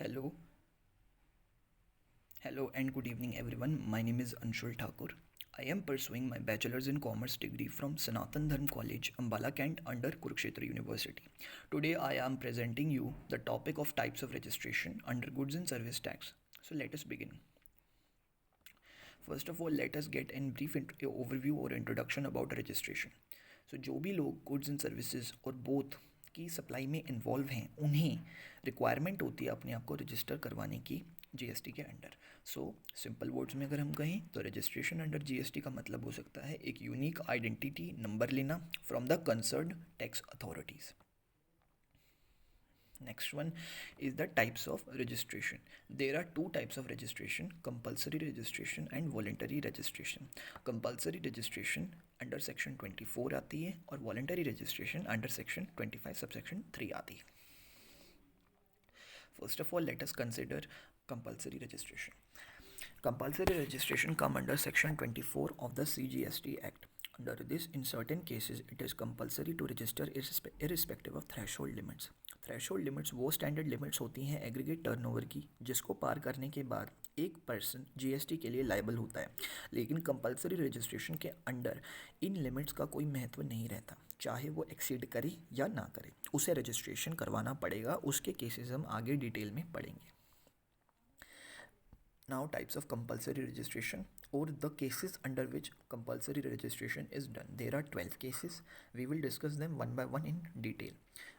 Hello, hello and good evening everyone. My name is Anshul Thakur. I am pursuing my bachelor's in commerce degree from Sanatan Dharm College, Ambala Kent under Kurukshetra University. Today I am presenting you the topic of types of registration under goods and service tax. So let us begin. First of all, let us get a brief overview or introduction about registration. So जो भी लोग goods and services और both की supply में involve हैं उन्हें requirement होती है अपने आप को रजिस्टर करवाने की जीएसटी के अंडर. सो सिंपल वर्ड्स में अगर हम कहें तो रजिस्ट्रेशन अंडर जीएसटी का मतलब हो सकता है एक यूनिक आइडेंटिटी नंबर लेना from the concerned tax authorities. Next one is the types of registration. There are two types of registration: compulsory registration and voluntary registration. Compulsory registration under section 24 आती है और voluntary registration under section 25 subsection 3 आती है. First of all, let us consider compulsory registration. Compulsory registration come under section 24 of the CGST Act. Under this, in certain cases, it is compulsory to register irrespective of threshold limits. Threshold limits वो standard limits होती हैं aggregate turnover की जिसको पार करने के बाद एक person GST के लिए लायबल होता है. लेकिन कंपलसरी रजिस्ट्रेशन के अंडर इन लिमिट्स का कोई महत्व नहीं रहता. चाहे वो एक्सीड करे या ना करे उसे रजिस्ट्रेशन करवाना पड़ेगा. उसके केसेस हम आगे डिटेल में पढ़ेंगे. Now types of compulsory registration or the cases under which compulsory registration is done. There are 12 cases. We will discuss them one by one in detail.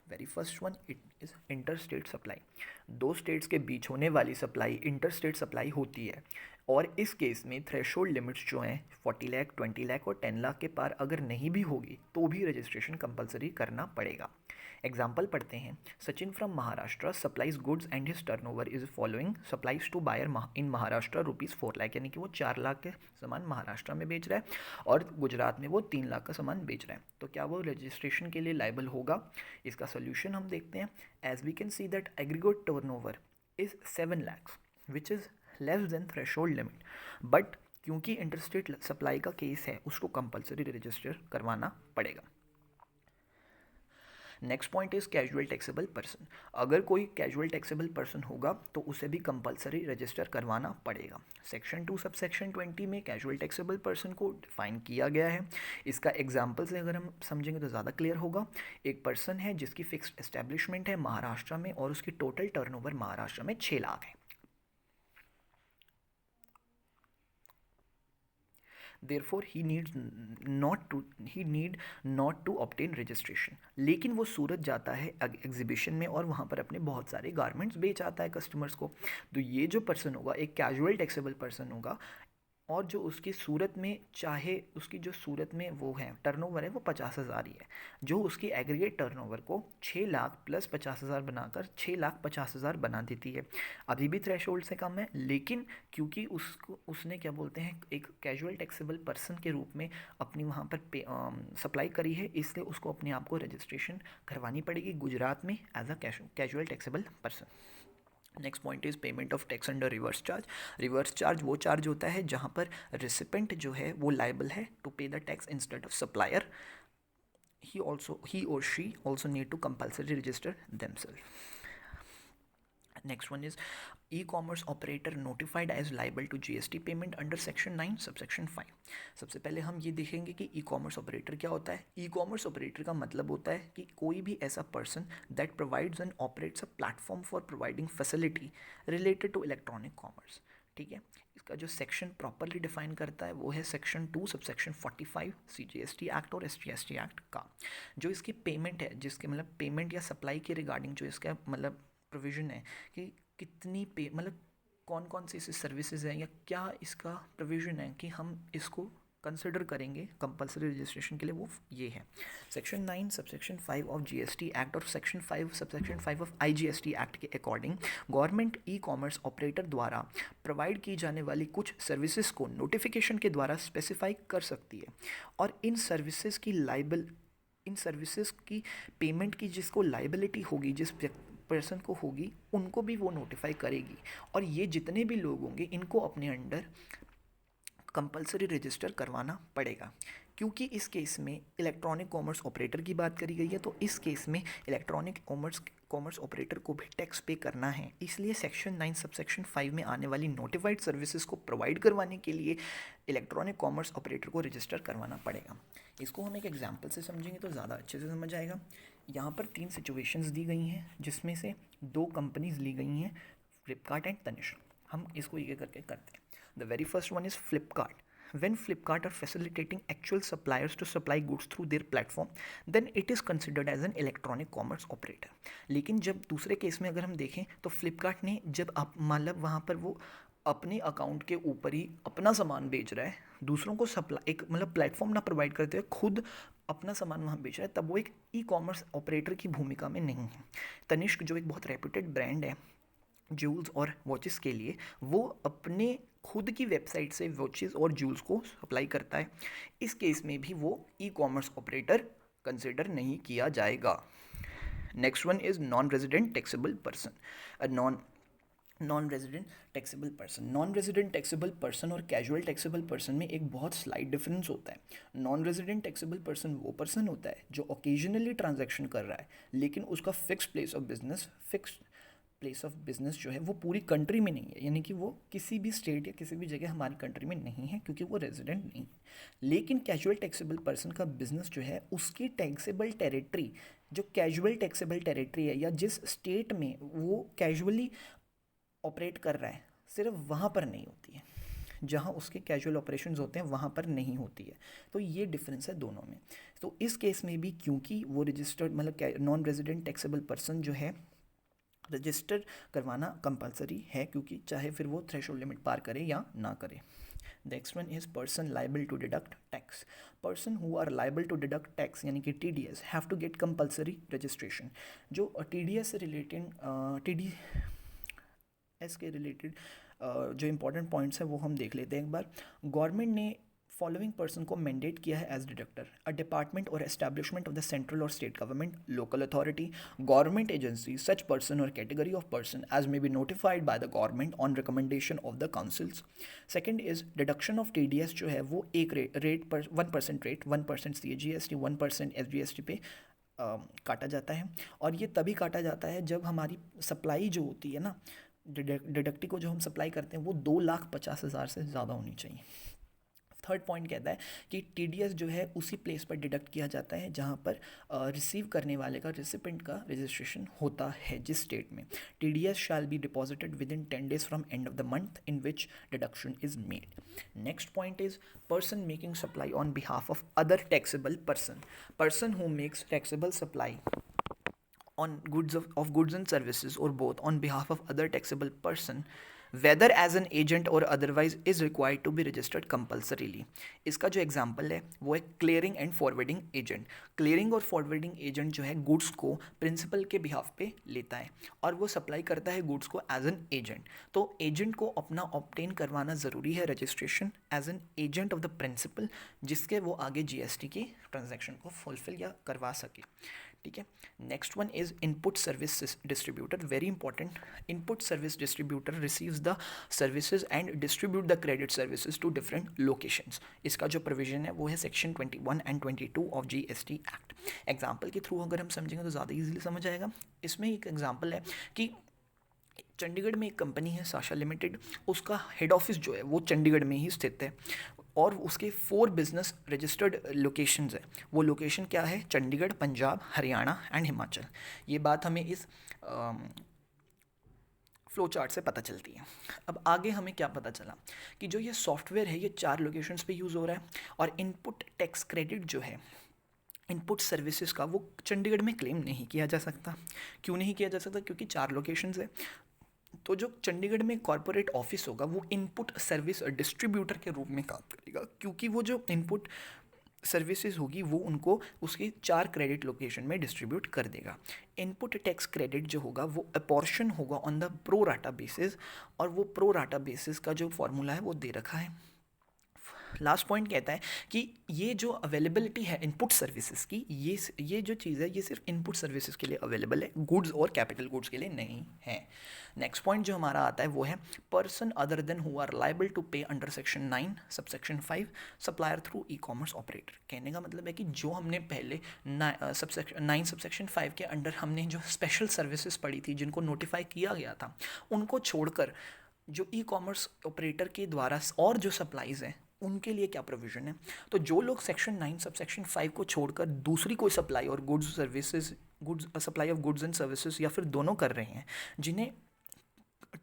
Very first one it is interstate supply. दो states के बीच होने वाली supply interstate supply होती है और इस case में threshold limits जो हैं 40 लाख 20 लाख और 10 लाख के पार अगर नहीं भी होगी तो भी रजिस्ट्रेशन कंपलसरी करना पड़ेगा. एग्जाम्पल पढ़ते हैं. Sachin from Maharashtra supplies goods and his turnover is following supplies to buyer in Maharashtra ₹4 lakh, यानी कि वो 4 लाख के सामान महाराष्ट्र में बेच रहा है और गुजरात में वो 3 लाख का सामान बेच रहा है. तो क्या वो रजिस्ट्रेशन के लिए लायबल होगा? इसका सोल्यूशन हम देखते हैं. As we can see that aggregate turnover is 7 lakhs which is less than threshold limit. But क्योंकि इंटरस्टेट सप्लाई का केस है उसको कंपलसरी रजिस्टर करवाना पड़ेगा. Next point is casual taxable person. अगर कोई कैजुअल टैक्सेबल पर्सन होगा तो उसे भी कंपलसरी रजिस्टर करवाना पड़ेगा. सेक्शन 2 सब सेक्शन 20 में कैजुअल टैक्सेबल पर्सन को डिफाइन किया गया है. इसका एग्जाम्पल से अगर हम समझेंगे तो ज़्यादा क्लियर होगा. एक पर्सन है जिसकी फिक्स्ड एस्टेब्लिशमेंट है महाराष्ट्र में और उसकी टोटल टर्नओवर महाराष्ट्र में 6 लाख है. Therefore he need not to obtain registration. लेकिन वो सूरत जाता है एग्जीबिशन में और वहाँ पर अपने बहुत सारे गारमेंट्स बेच आता है कस्टमर्स को. तो ये जो पर्सन होगा एक कैजुअल टैक्सेबल पर्सन होगा और जो उसकी सूरत में चाहे उसकी जो सूरत में वो है टर्नओवर है वो 50,000 ही है, जो उसकी एग्रीगेट टर्नओवर को 6 लाख प्लस 50,000 बनाकर 6,50,000 बना देती है. अभी भी थ्रेशोल्ड से कम है लेकिन क्योंकि उसने क्या बोलते हैं एक कैजुअल टैक्सेबल पर्सन के रूप में अपनी वहाँ पर सप्लाई करी है, इसलिए उसको अपने आप को रजिस्ट्रेशन करवानी पड़ेगी गुजरात में as a casual taxable person. Next point is payment of tax under reverse charge. Reverse charge वो चार्ज होता है जहाँ पर रिसिपेंट जो है वो लायबल है टू पे the tax instead of supplier. he or she also need to compulsory register themselves. Next one is e-commerce operator notified as liable to GST payment under section 9 subsection 5. सबसे पहले हम ये देखेंगे कि ई-कॉमर्स ऑपरेटर क्या होता है. ई-कॉमर्स ऑपरेटर का मतलब होता है कि कोई भी ऐसा person that provides and operates a platform for providing facility related to electronic commerce. ठीक है. इसका जो सेक्शन प्रॉपरली डिफाइन करता है वो है सेक्शन 2 सबसेक्शन 45 CGST एक्ट और SGST एक्ट का. जो इसकी पेमेंट है जिसके मतलब पेमेंट या सप्लाई के रिगार्डिंग जो इसका मतलब प्रोविज़न है कि कितनी पे मतलब कौन कौन सी ऐसी सर्विसेज हैं या क्या इसका प्रोविज़न है कि हम इसको कंसिडर करेंगे कंपलसरी रजिस्ट्रेशन के लिए, वो ये है. Section 9 subsection 5 of GST act और section 5 subsection 5 of IGST act के अकॉर्डिंग गवर्नमेंट ई-कॉमर्स ऑपरेटर द्वारा प्रोवाइड की जाने वाली कुछ सर्विसेज को नोटिफिकेशन के द्वारा स्पेसिफाई कर सकती है और इन सर्विसेज की पेमेंट की जिसको लाइबिलिटी होगी जिस पर्सन को होगी उनको भी वो नोटिफाई करेगी. और ये जितने भी लोग होंगे इनको अपने अंडर कंपलसरी रजिस्टर करवाना पड़ेगा. क्योंकि इस केस में इलेक्ट्रॉनिक कॉमर्स ऑपरेटर की बात करी गई है, तो इस केस में इलेक्ट्रॉनिक कॉमर्स ऑपरेटर को भी टैक्स पे करना है। इसलिए सेक्शन 9 सबसेक्शन 5 में आने वाली नोटिफाइड सर्विसेज को प्रोवाइड करवाने के लिए इलेक्ट्रॉनिक कॉमर्स ऑपरेटर को रजिस्टर करवाना पड़ेगा। इसको हम एक एग्जांपल से समझेंगे तो ज़्यादा अच्छे से समझ आएगा। यहाँ पर 3 सिचुएशंस दी गई हैं जिसमें से 2 कंपनीज ली गई हैं, फ्लिपकार्ट एंड तनिष्क। हम इसको ये करके करते हैं। The very first one is Flipkart. When Flipkart are facilitating actual suppliers to supply goods through their platform, then it is considered as an electronic commerce operator. लेकिन जब दूसरे केस में अगर हम देखें तो फ्लिपकार्ट ने जब आप मतलब वहाँ पर वो अपने अकाउंट के ऊपर ही अपना सामान बेच रहा है, दूसरों को सप्लाई एक मतलब प्लेटफॉर्म ना प्रोवाइड करते हुए खुद अपना सामान वहाँ बेच रहा है, तब वो एक ई कॉमर्स ऑपरेटर की भूमिका में नहीं है। तनिष्क जो एक बहुत रेप्यूटेड ब्रांड है ज्वेल्स और वॉचेस के लिए, वो अपने खुद की वेबसाइट से वॉचेस और ज्वेल्स को सप्लाई करता है। इस केस में भी वो ई कॉमर्स ऑपरेटर कंसिडर नहीं किया जाएगा। Next one is non resident taxable person. Non resident taxable person और कैजुअल टैक्सेबल पर्सन में एक बहुत स्लाइट डिफरेंस होता है। नॉन रेजिडेंट टैक्सेबल पर्सन वो पर्सन होता है जो ओकेजनली ट्रांजैक्शन कर रहा है, लेकिन उसका फिक्स प्लेस ऑफ बिजनेस जो है वो पूरी कंट्री में नहीं है, यानी कि वो किसी भी स्टेट या किसी भी जगह हमारी कंट्री में नहीं है क्योंकि वो रेजिडेंट नहीं है। लेकिन कैजुअल टैक्सेबल पर्सन का बिजनेस जो है उसकी टैक्सेबल टेरिटरी, जो कैजुअल टैक्सेबल टेरिटरी है या जिस स्टेट में वो कैजुअली ऑपरेट कर रहा है, सिर्फ वहाँ पर नहीं होती है, जहाँ उसके कैजुअल ऑपरेशंस होते हैं वहाँ पर नहीं होती है। तो ये डिफरेंस है दोनों में। तो इस केस में भी क्योंकि वो रजिस्टर्ड मतलब नॉन रेजिडेंट टैक्सेबल पर्सन जो है रजिस्टर करवाना कंपलसरी है, क्योंकि चाहे फिर वो थ्रेशोल्ड लिमिट पार करे या ना करे। Next one is person liable to deduct tax. Person who are liable to deduct tax यानी कि TDS have to get compulsory registration. जो TDS से रिलेटेड TDS के रिलेटेड जो इंपॉर्टेंट पॉइंट्स है वो हम देख लेते हैं एक बार। गवर्नमेंट ने फॉलोइंग पर्सन को मैंडेट किया है एज डिडक्टर: अ डिपार्टमेंट और एस्टैब्लिशमेंट ऑफ द सेंट्रल और state government, local authority, government agency, such person और category of person as may be notified by the government on recommendation of the councils. Second is deduction of TDS जो है वो एक rate पर 1% rate, 1% CGST, 1% SGST पे काटा जाता है। और ये तभी काटा जाता है जब हमारी सप्लाई जो होती है ना, डिडक्टी को जो हम सप्लाई करते हैं वो 2,50,000 से ज़्यादा होनी चाहिए। थर्ड पॉइंट कहता है कि TDS जो है उसी प्लेस पर डिडक्ट किया जाता है जहाँ पर रिसीव करने वाले का, रेसिपेंट का रजिस्ट्रेशन होता है जिस स्टेट में। TDS shall be deposited with in 10 days from end of the month in which deduction is made. Next point is person making supply on behalf of other taxable person. Person who makes taxable supply on goods and services or both on behalf of other taxable person, whether as an agent or otherwise, is required to be registered compulsorily. इसका जो example है वो है clearing and forwarding agent. Clearing और forwarding agent जो है goods को principal के बिहाफ पे लेता है और वो सप्लाई करता है गुड्स को एज एन एजेंट। तो एजेंट को अपना ऑब्टेन करवाना ज़रूरी है registration as an agent of the principal, जिसके वो आगे GST की ट्रांजैक्शन को फुलफिल या करवा सके। ठीक है। Next one is input service distributor, very important. Input service distributor receives the services and distribute the credit services to different locations. इसका जो प्रोविजन है वो है section 21 and 22 of GST act. Example के थ्रू अगर हम समझेंगे तो ज़्यादा ईजिली समझ आएगा। इसमें एक एग्जाम्पल है कि चंडीगढ़ में एक कंपनी है साशा लिमिटेड, उसका हेड ऑफिस जो है वो चंडीगढ़ में ही स्थित है और उसके 4 बिजनेस रजिस्टर्ड लोकेशंस है। वो लोकेशन क्या है? चंडीगढ़, पंजाब, हरियाणा एंड हिमाचल। ये बात हमें इस फ्लो चार्ट से पता चलती है। अब आगे हमें क्या पता चला कि जो ये सॉफ्टवेयर है ये 4 लोकेशंस पे यूज़ हो रहा है और इनपुट टैक्स क्रेडिट जो है इनपुट सर्विसेज का वो चंडीगढ़ में क्लेम नहीं किया जा सकता। क्यों नहीं किया जा सकता? क्योंकि 4 लोकेशंस है। तो जो चंडीगढ़ में कॉरपोरेट ऑफिस होगा वो इनपुट सर्विस डिस्ट्रीब्यूटर के रूप में काम करेगा, क्योंकि वो जो इनपुट सर्विसेज होगी वो उनको उसकी 4 क्रेडिट लोकेशन में डिस्ट्रीब्यूट कर देगा। इनपुट टैक्स क्रेडिट जो होगा वो अपॉर्शन होगा on the pro rata basis, और वो प्रो राटा बेसिस का जो फॉर्मूला है वो दे रखा है लास्ट पॉइंट कहता है कि ये जो अवेलेबिलिटी है इनपुट सर्विसेज की, ये जो चीज़ है ये सिर्फ इनपुट सर्विसेज के लिए अवेलेबल है, गुड्स और कैपिटल गुड्स के लिए नहीं है। नेक्स्ट पॉइंट जो हमारा आता है वो है person other than who are liable to pay under section 9 subsection 5 supplier through e commerce operator. कहने का मतलब है कि जो हमने पहले 9 सबसेक्शन 5 के अंडर हमने जो स्पेशल सर्विसेज पढ़ी थी, जिनको नोटिफाई किया गया था, उनको छोड़कर जो ई कॉमर्स ऑपरेटर के द्वारा और जो सप्लाईज हैं उनके लिए क्या प्रोविज़न है। तो जो लोग सेक्शन 9 सबसेक्शन 5 को छोड़कर दूसरी कोई सप्लाई और goods services supply of goods and services या फिर दोनों कर रहे हैं, जिन्हें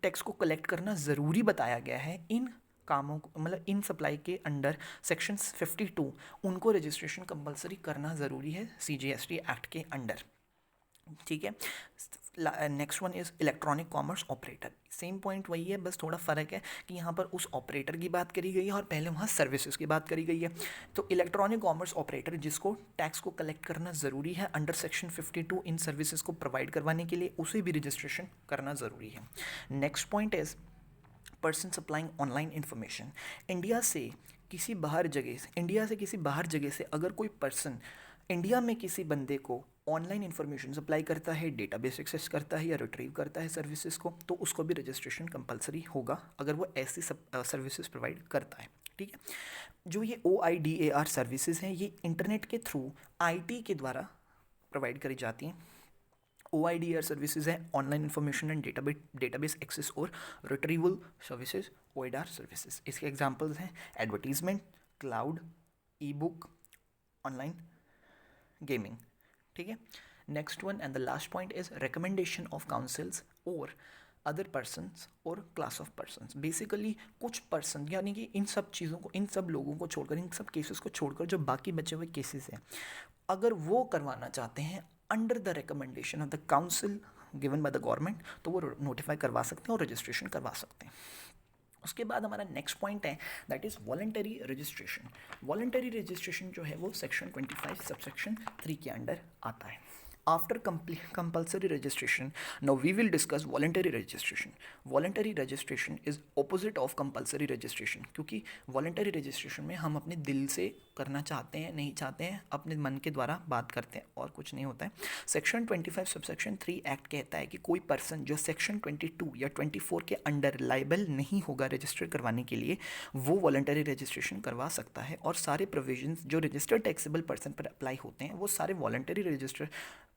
टैक्स को कलेक्ट करना ज़रूरी बताया गया है इन कामों को, मतलब इन सप्लाई के अंडर सेक्शन 52, उनको रजिस्ट्रेशन कंपलसरी करना ज़रूरी है CGST एक्ट के अंडर। ठीक है। Next one is electronic commerce operator. Same point वही है, बस थोड़ा फ़र्क है कि यहाँ पर उस ऑपरेटर की बात करी गई है और पहले वहाँ सर्विसेज की बात करी गई है। तो इलेक्ट्रॉनिक कॉमर्स ऑपरेटर जिसको टैक्स को कलेक्ट करना ज़रूरी है अंडर सेक्शन 52 इन सर्विसेज को प्रोवाइड करवाने के लिए, उसे भी रजिस्ट्रेशन करना ज़रूरी है। Next point is person supplying online information. India से किसी बाहर जगह से अगर कोई पर्सन इंडिया में किसी बंदे को ऑनलाइन इन्फॉर्मेशन सप्लाई करता है, डेटाबेस एक्सेस करता है या रिट्रीव करता है सर्विसेज को, तो उसको भी रजिस्ट्रेशन कंपलसरी होगा अगर वो ऐसी सर्विसेज प्रोवाइड करता है। ठीक है। जो ये OIDAR सर्विसेज हैं ये इंटरनेट के थ्रू IT के द्वारा प्रोवाइड करी जाती हैं। OIDAR सर्विसेज है online information and database access और रिट्रीवल सर्विसेज, OIDAR सर्विसेज। इसके एग्जांपल्स हैं advertisement, cloud, ebook, online gaming. ठीक है। Next one and the last point is recommendation of councils और अदर पर्सनस और क्लास ऑफ पर्सनस। बेसिकली कुछ person, यानी कि इन सब चीज़ों को, इन सब लोगों को छोड़कर, इन सब केसेस को छोड़कर जो बाकी बचे हुए केसेस हैं, अगर वो करवाना चाहते हैं under the recommendation of the council given by the government, तो वो नोटिफाई करवा सकते हैं और रजिस्ट्रेशन करवा सकते हैं। उसके बाद हमारा नेक्स्ट पॉइंट है that is voluntary registration. Voluntary registration जो है वो सेक्शन 25 सबसेक्शन 3 के अंडर आता है। After compulsory registration, now we will discuss voluntary registration. Voluntary registration is opposite of compulsory registration, क्योंकि voluntary registration में हम अपने दिल से करना चाहते हैं, नहीं चाहते हैं, अपने मन के द्वारा बात करते हैं और कुछ नहीं होता है। सेक्शन 25 सबसेक्शन 3 एक्ट कहता है कि कोई पर्सन जो सेक्शन 22 या 24 के अंडर लाइबल नहीं होगा रजिस्टर करवाने के लिए, वो वॉलंटरी रजिस्ट्रेशन करवा सकता है। और सारे प्रोविजंस जो रजिस्टर्ड टैक्सेबल पर्सन पर अप्लाई होते हैं वो सारे वॉलंटरी रजिस्टर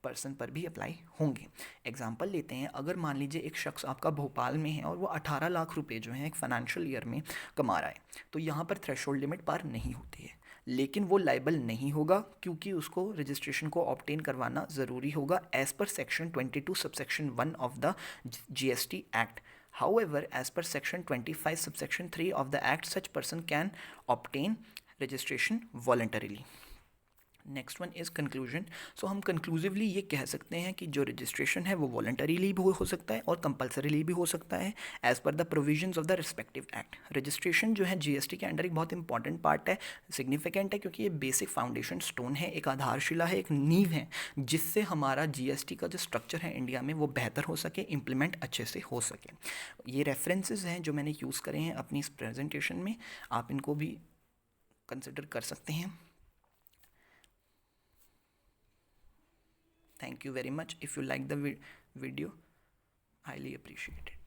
पर्सन पर भी अप्लाई होंगे। एग्जाम्पल लेते हैं, अगर मान लीजिए एक शख्स आपका भोपाल में है और वो 18 लाख रुपए जो है एक फाइनेंशियल ईयर में कमा रहा है, तो यहाँ पर थ्रेशोल्ड लिमिट पार नहीं होती है, लेकिन वो लाइबल नहीं होगा क्योंकि उसको रजिस्ट्रेशन को ऑब्टेन करवाना ज़रूरी होगा as per section 22 subsection 1 of the GST act. However, as per section 25 subsection 3 of the act, such person can obtain registration voluntarily. Next one is conclusion. So हम कंक्लूसिवली ये कह सकते हैं कि जो रजिस्ट्रेशन है वो वॉलंटरीली भी हो सकता है और कंपल्सरीली भी हो सकता है as per the provisions of the respective act. Registration जो है GST के अंडर एक बहुत इंपॉर्टेंट पार्ट है, सिग्निफिकेंट है, क्योंकि ये बेसिक फाउंडेशन स्टोन है, एक आधारशिला है, एक नींव है, जिससे हमारा GST का जो स्ट्रक्चर है इंडिया में वो बेहतर हो सके, इम्प्लीमेंट अच्छे से हो सके। ये रेफरेंसेज हैं जो मैंने यूज़ करे हैं अपनी इस प्रेजेंटेशन में, आप इनको भी कंसिडर कर सकते हैं। Thank you very much. If you like the video, highly appreciate it.